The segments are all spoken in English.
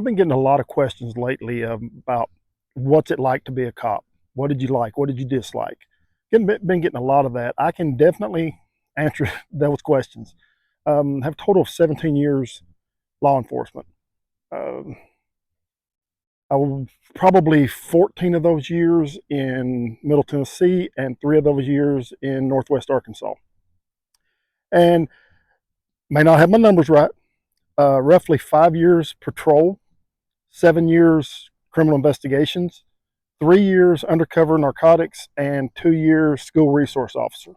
I've been getting a lot of questions lately about what's it like to be a cop? What did you like? What did you dislike? Been getting a lot of that. I can definitely answer those questions. Have a total of 17 years law enforcement. Um, I was probably 14 of those years in Middle Tennessee and 3 of those years in Northwest Arkansas. And may not have my numbers right. Roughly 5 years patrol, 7 years criminal investigations, 3 years undercover narcotics, and 2 years school resource officer.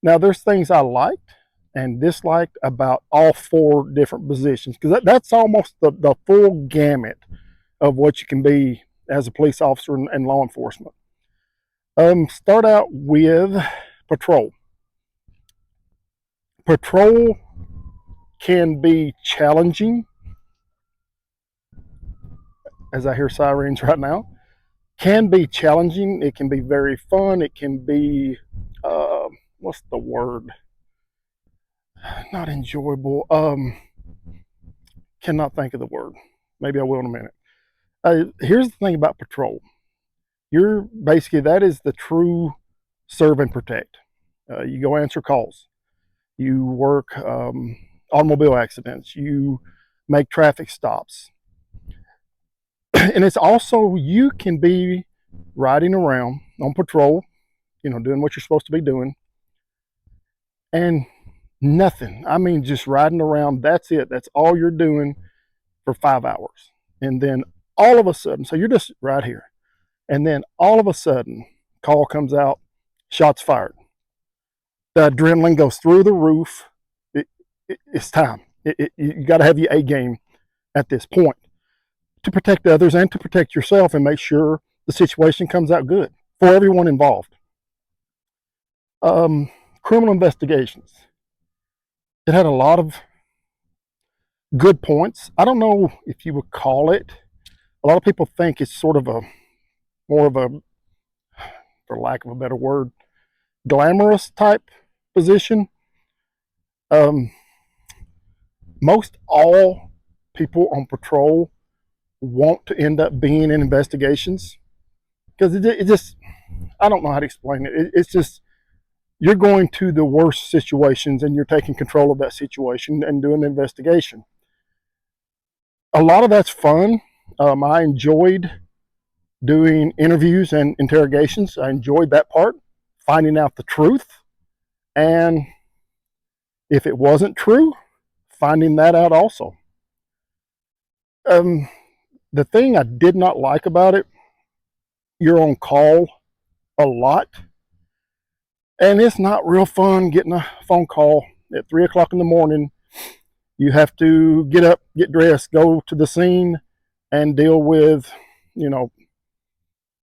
Now, there's things I liked and disliked about all four different positions because that's almost the full gamut of what you can be as a police officer and law enforcement. Start out with patrol. Patrol can be challenging, as I hear sirens right now. Can be challenging. It can be very fun. It can be what's the word? Not enjoyable. Cannot think of the word. Maybe I will in a minute. Here's the thing about patrol. You're basically that is the true serve and protect. You go answer calls. You work automobile accidents. You make traffic stops. And it's also you can be riding around on patrol, doing what you're supposed to be doing, and nothing. I mean, just riding around. That's it. That's all you're doing for 5 hours. And then all of a sudden, so you're just right here. And then all of a sudden, call comes out, shots fired. The adrenaline goes through the roof. It's time. You got to have your A game at this point to protect others and to protect yourself and make sure the situation comes out good for everyone involved. Criminal investigations. It had a lot of good points. I don't know if you would call it. A lot of people think it's sort of a more of a, for lack of a better word, glamorous type position. Um, Most all people on patrol want to end up being in investigations because it just, I don't know how to explain it. It's just, you're going to the worst situations and you're taking control of that situation and doing the investigation. A lot of that's fun. I enjoyed doing interviews and interrogations. I enjoyed that part, finding out the truth. And if it wasn't true, finding that out also. The thing I did not like about it, you're on call a lot. And it's not real fun getting a phone call at 3 o'clock in the morning. You have to get up, get dressed, go to the scene, and deal with, you know,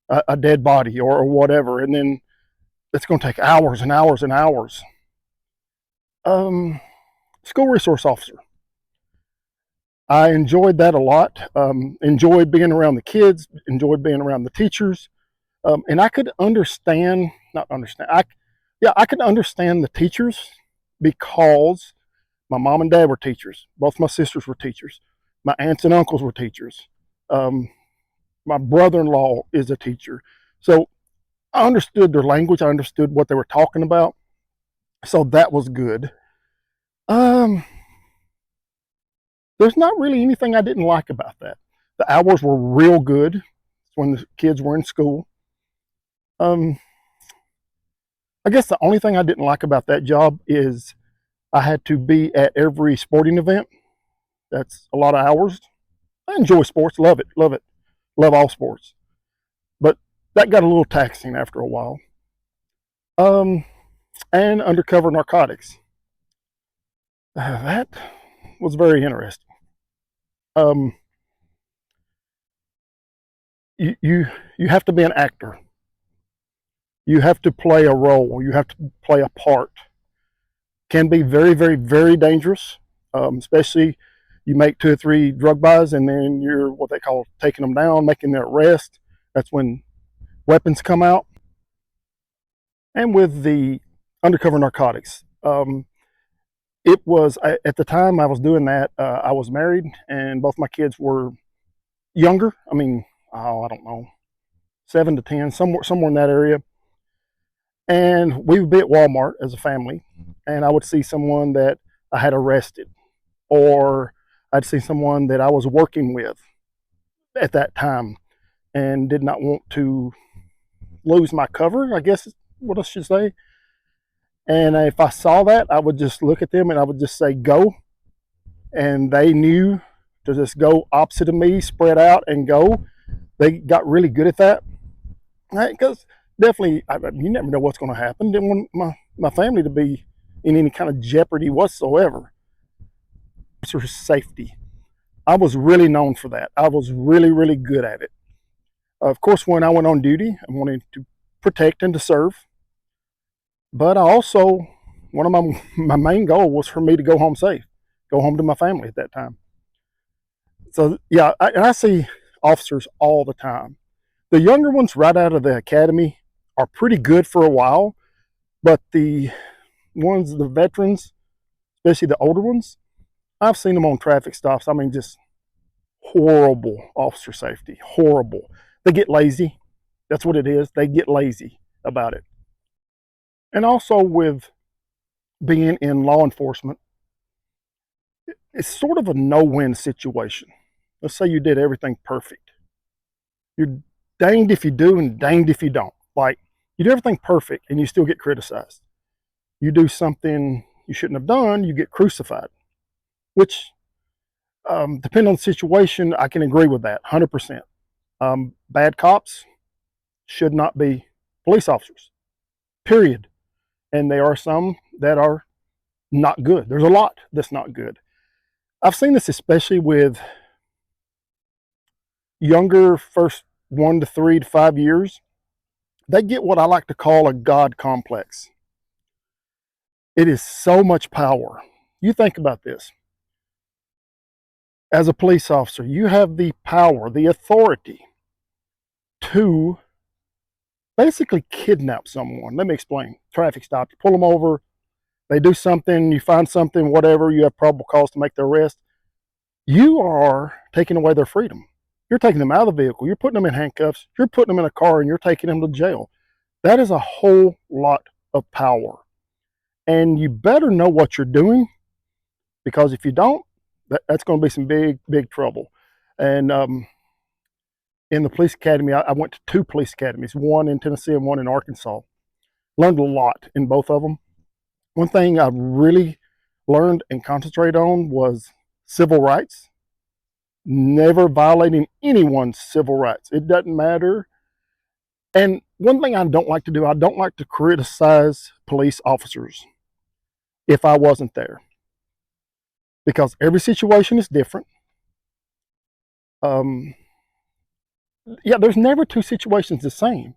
a dead body or whatever. And then it's going to take hours and hours and hours. School resource officer. I enjoyed that a lot. Enjoyed being around the kids, enjoyed being around the teachers. And I could understand, not understand, I could understand the teachers because my mom and dad were teachers. Both my sisters were teachers. My aunts and uncles were teachers. My brother-in-law is a teacher. So I understood their language. I understood what they were talking about. So that was good. There's not really anything I didn't like about that. The hours were real good when the kids were in school. I guess the only thing I didn't like about that job is I had to be at every sporting event. That's a lot of hours. I enjoy sports, love it, love all sports. But that got a little taxing after a while. And undercover narcotics. That was very interesting. Um, you have to be an actor. You have to play a role. You have to play a part. Can be very, very, very dangerous, especially you make 2 or 3 drug buys and then you're what they call taking them down, making their arrest. That's when weapons come out. And with the undercover narcotics, It was at the time I was doing that. I was married, and both my kids were younger. I mean, oh, I don't know, 7 to 10, somewhere in that area. And we would be at Walmart as a family, and I would see someone that I had arrested, or I'd see someone that I was working with at that time and did not want to lose my cover, I guess is what I should say. And if I saw that, I would just look at them and I would just say, go. And they knew to just go opposite of me, spread out and go. They got really good at that. Because definitely, you never know what's going to happen. Didn't want my family to be in any kind of jeopardy whatsoever. For safety. I was really known for that. I was really, really good at it. Of course, when I went on duty, I wanted to protect and to serve. But I also, one of my main goal was for me to go home safe, go home to my family at that time. So yeah, and I see officers all the time. The younger ones right out of the academy are pretty good for a while, but the ones, the veterans, especially the older ones, I've seen them on traffic stops. I mean, just horrible officer safety, horrible. They get lazy. That's what it is. They get lazy about it. And also with being in law enforcement, it's sort of a no-win situation. Let's say you did everything perfect. You're danged if you do and danged if you don't. Like, you do everything perfect and you still get criticized. You do something you shouldn't have done, you get crucified. Which, depending on the situation, I can agree with that 100%. Bad cops should not be police officers, period. And there are some that are not good. There's a lot that's not good. I've seen this especially with younger, first 1 to 3 to 5 years. They get what I like to call a God complex. It is so much power. You think about this. As a police officer, you have the power, the authority to basically kidnap someone. Let me explain. Traffic stop, you pull them over, they do something, you find something, whatever, you have probable cause to make the arrest. You are taking away their freedom. You're taking them out of the vehicle. You're putting them in handcuffs. You're putting them in a car and you're taking them to jail. That is a whole lot of power. And you better know what you're doing, because if you don't, that's going to be some big, big trouble. And in the police academy, I went to 2 police academies, one in Tennessee and one in Arkansas. Learned a lot in both of them. One thing I really learned and concentrated on was civil rights. Never violating anyone's civil rights. It doesn't matter. And one thing I don't like to do, I don't like to criticize police officers if I wasn't there, because every situation is different. Yeah, there's never 2 situations the same.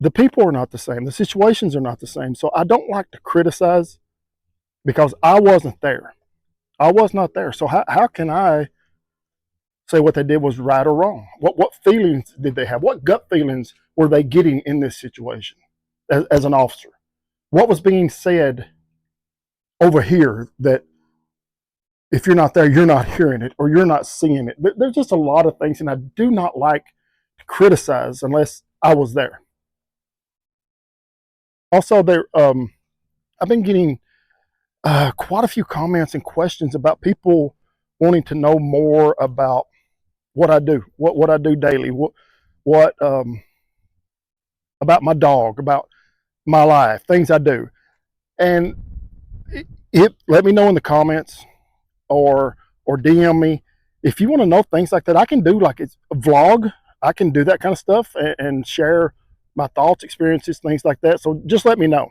The people are not the same. The situations are not the same. So I don't like to criticize because I wasn't there. I was not there. So how can I say what they did was right or wrong? What feelings did they have? What gut feelings were they getting in this situation as an officer? What was being said over here that if you're not there, you're not hearing it or you're not seeing it? There's just a lot of things, and I do not like to criticize unless I was there. Also, I've been getting quite a few comments and questions about people wanting to know more about what I do, what I do daily, what about my dog, about my life, things I do. And let me know in the comments or DM me if you want to know things like that. I can do like it's a vlog. I can do that kind of stuff and share my thoughts, experiences, things like that. So just let me know.